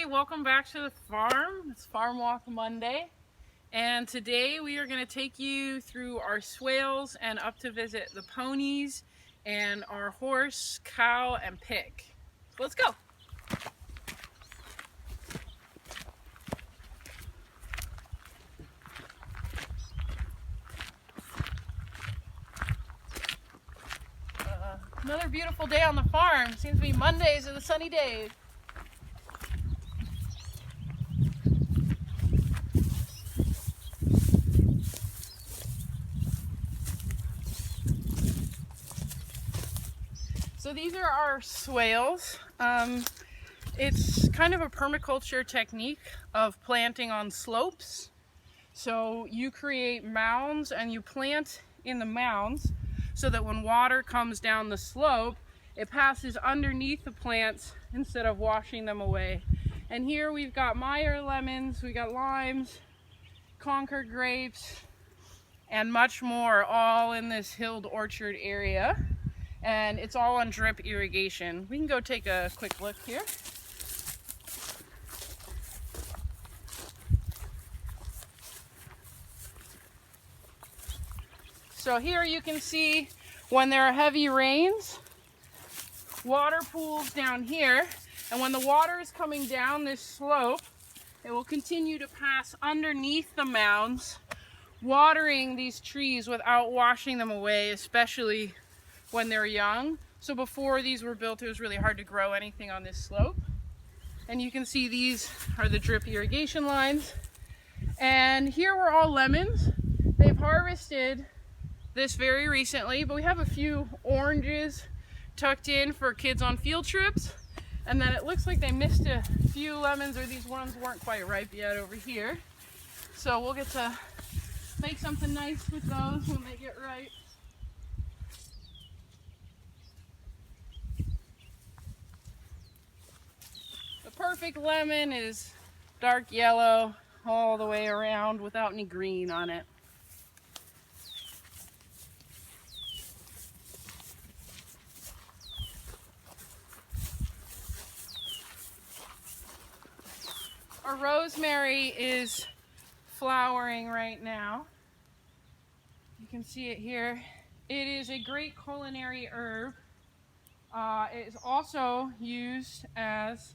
everybody, welcome back to the farm. It's Farm Walk Monday, and today we are going to take you through our swales and up to visit the ponies and our horse, cow, and pig. So let's go. Another beautiful day on the farm. Seems to be Mondays are the sunny days. So these are our swales. It's kind of a permaculture technique of planting on slopes. So you create mounds and you plant in the mounds so that when water comes down the slope, it passes underneath the plants instead of washing them away. And here we've got Meyer lemons, we got limes, Concord grapes, and much more, all in this hilled orchard area. And it's all on drip irrigation. We can go take a quick look here. So here you can see when there are heavy rains, water pools down here, and when the water is coming down this slope, it will continue to pass underneath the mounds, watering these trees without washing them away, especially when they're young. So before these were built, it was really hard to grow anything on this slope. And you can see these are the drip irrigation lines. And here were all lemons. They've harvested this very recently, but we have a few oranges tucked in for kids on field trips. And then it looks like they missed a few lemons, or these ones weren't quite ripe yet over here. So we'll get to make something nice with those when they get ripe. The perfect lemon is dark yellow all the way around without any green on it. Our rosemary is flowering right now. You can see it here. It is a great culinary herb. It is also used as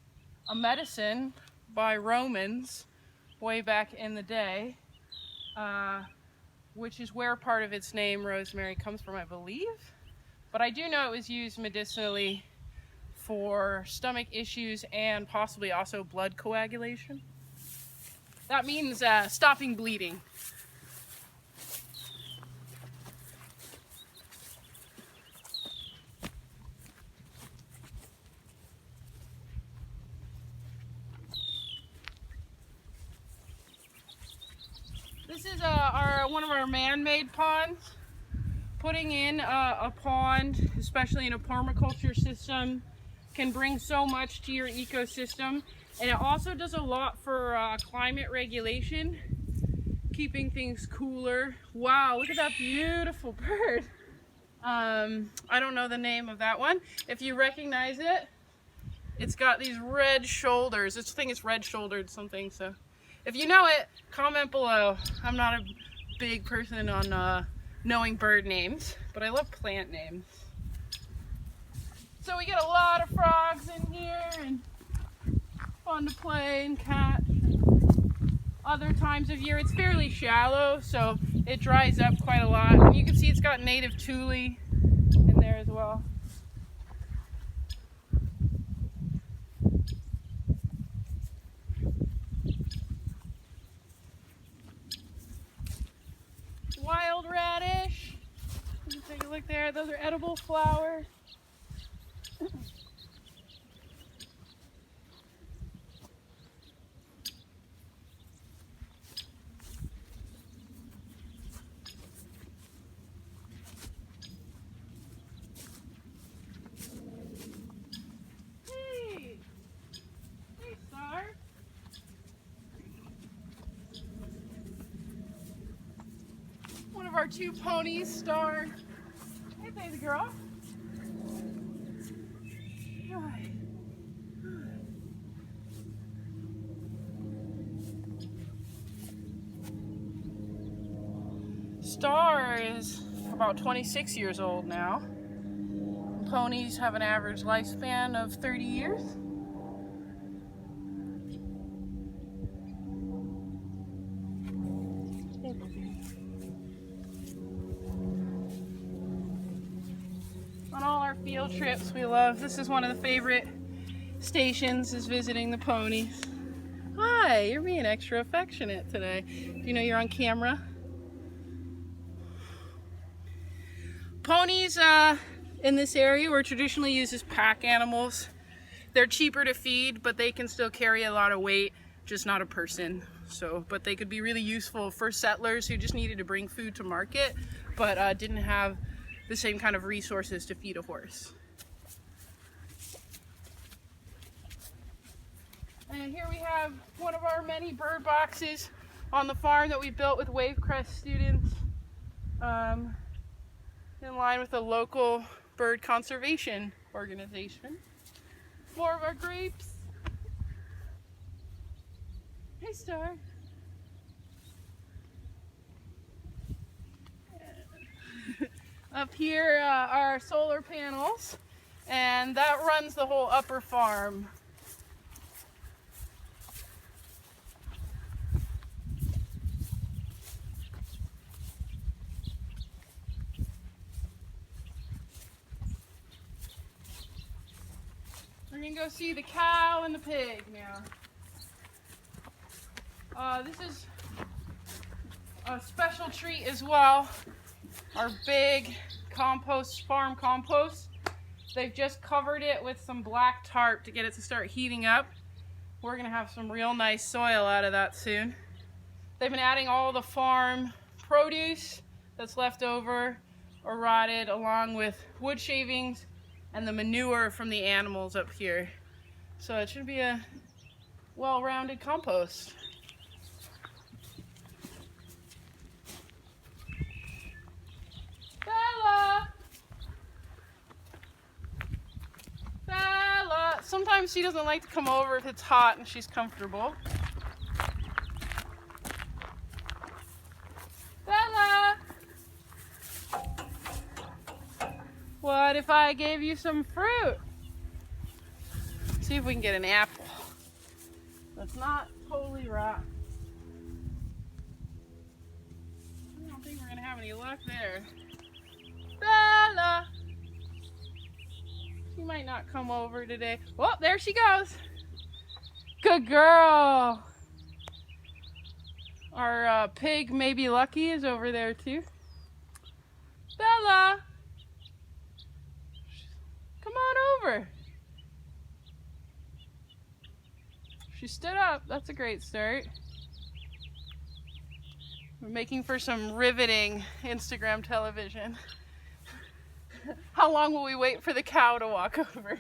a medicine by Romans way back in the day, which is where part of its name, rosemary, comes from, I believe. But I do know it was used medicinally for stomach issues and possibly also blood coagulation. That means stopping bleeding. This is one of our man-made ponds. Putting in a pond, especially in a permaculture system, can bring so much to your ecosystem. And it also does a lot for climate regulation, keeping things cooler. Wow, look at that beautiful bird. I don't know the name of that one. If you recognize it, it's got these red shoulders. This thing is red-shouldered something, so if you know it, comment below. I'm not a big person on knowing bird names, but I love plant names. So we get a lot of frogs in here, and fun to play and catch. Other times of year it's fairly shallow, so it dries up quite a lot. And you can see it's got native tule in there as well. Wild radish. You can take a look there. Those are edible flowers. Hey! Hey, Star. One of our two ponies, Star. Hey, baby girl. Star is about 26 years old now. Ponies have an average lifespan of 30 years. On all our field trips we love, this is one of the favorite stations, is visiting the ponies. Hi, you're being extra affectionate today. Do you know you're on camera? Ponies in this area were traditionally used as pack animals. They're cheaper to feed, but they can still carry a lot of weight, just not a person. But they could be really useful for settlers who just needed to bring food to market, but didn't have the same kind of resources to feed a horse. And here we have one of our many bird boxes on the farm that we built with Wavecrest students in line with a local bird conservation organization. More of our grapes. Hey, Star. Up here are our solar panels, and that runs the whole upper farm. We're gonna go see the cow and the pig now. This is a special treat as well. Our big compost, farm compost. They've just covered it with some black tarp to get it to start heating up. We're gonna have some real nice soil out of that soon. They've been adding all the farm produce that's left over or rotted, along with wood shavings and the manure from the animals up here. So it should be a well-rounded compost. Bella! Bella! Sometimes she doesn't like to come over if it's hot and she's comfortable. Bella! What if I gave you some fruit? See if we can get an apple. That's not totally rotten. I don't think we're gonna have any luck there. Bella! She might not come over today. Oh, there she goes. Good girl. Our pig, maybe Lucky, is over there too. Bella! Come on over. She stood up. That's a great start. We're making for some riveting Instagram television. How long will we wait for the cow to walk over?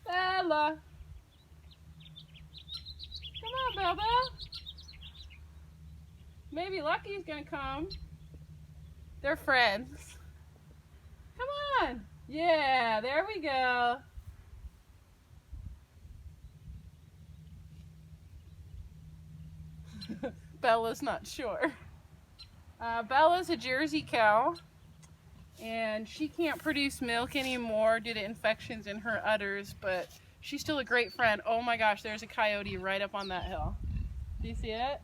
Bella! Come on, Bella. Maybe Lucky's gonna come. They're friends. Come on. Yeah, there we go. Bella's not sure. Bella's a Jersey cow, and she can't produce milk anymore due to infections in her udders, but she's still a great friend. Oh my gosh, there's a coyote right up on that hill. Do you see it?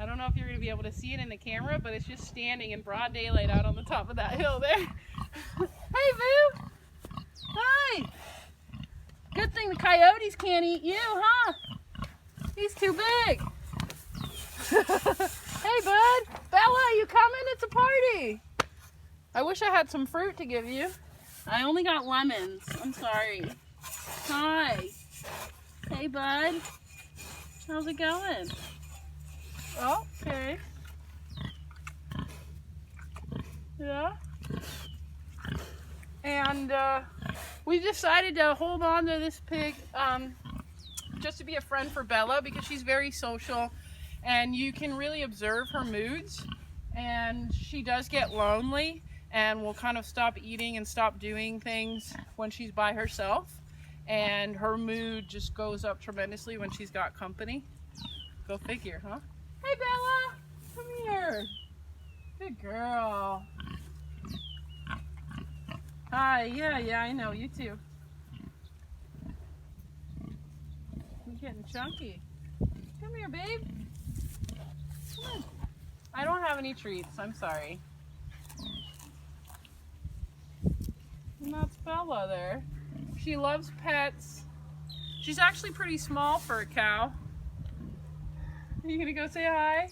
I don't know if you're going to be able to see it in the camera, but it's just standing in broad daylight out on the top of that hill there. Hey, Boo! Hi! Good thing the coyotes can't eat you, huh? He's too big. Hey, bud! Bella, you coming? It's a party! I wish I had some fruit to give you. I only got lemons. I'm sorry. Hi. Hey, bud. How's it going? Okay. Yeah. And we decided to hold on to this pig just to be a friend for Bella, because she's very social and you can really observe her moods, and she does get lonely and will kind of stop eating and stop doing things when she's by herself, and her mood just goes up tremendously when she's got company. Go figure, huh? Hey, Bella. Come here. Good girl. Hi. Yeah, I know. You too. You're getting chunky. Come here, babe. Come on. I don't have any treats. I'm sorry. And that's Bella there. She loves pets. She's actually pretty small for a cow. Are you gonna go say hi?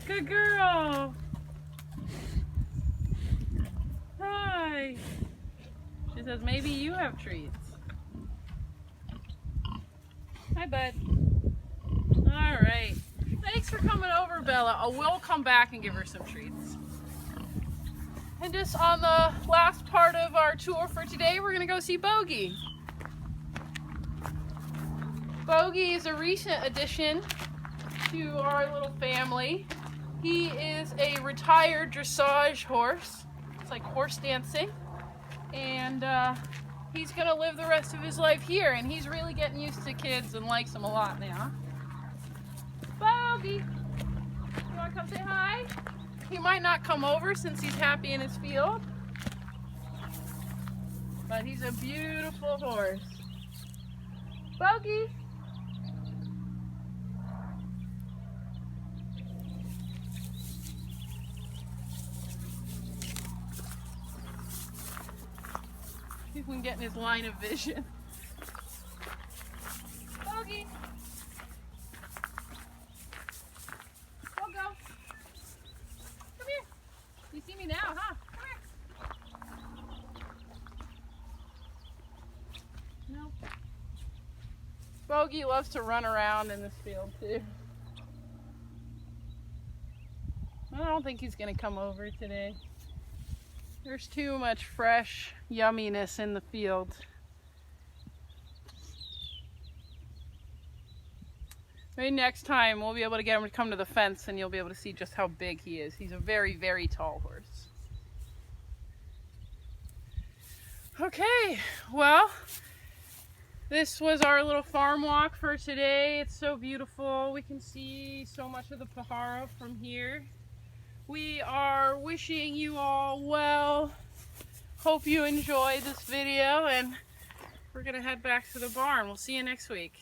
Good girl. Hi. She says maybe you have treats. Hi, bud. All right. Thanks for coming over, Bella. I will come back and give her some treats. And just on the last part of our tour for today, we're gonna go see Bogey. Bogey is a recent addition to our little family. He is a retired dressage horse. It's like horse dancing. And he's gonna live the rest of his life here, and he's really getting used to kids and likes them a lot now. Bogey, you wanna come say hi? He might not come over since he's happy in his field, but he's a beautiful horse. Bogey. See if we can get in his line of vision. Bogey. Go. Come here. You see me now, huh? Come here. No. Bogey loves to run around in this field too. I don't think he's gonna come over today. There's too much fresh yumminess in the field. Maybe next time we'll be able to get him to come to the fence and you'll be able to see just how big he is. He's a very, very tall horse. Okay, well, this was our little farm walk for today. It's so beautiful. We can see so much of the Pajaro from here. We are wishing you all well. Hope you enjoyed this video, and we're gonna head back to the barn. We'll see you next week.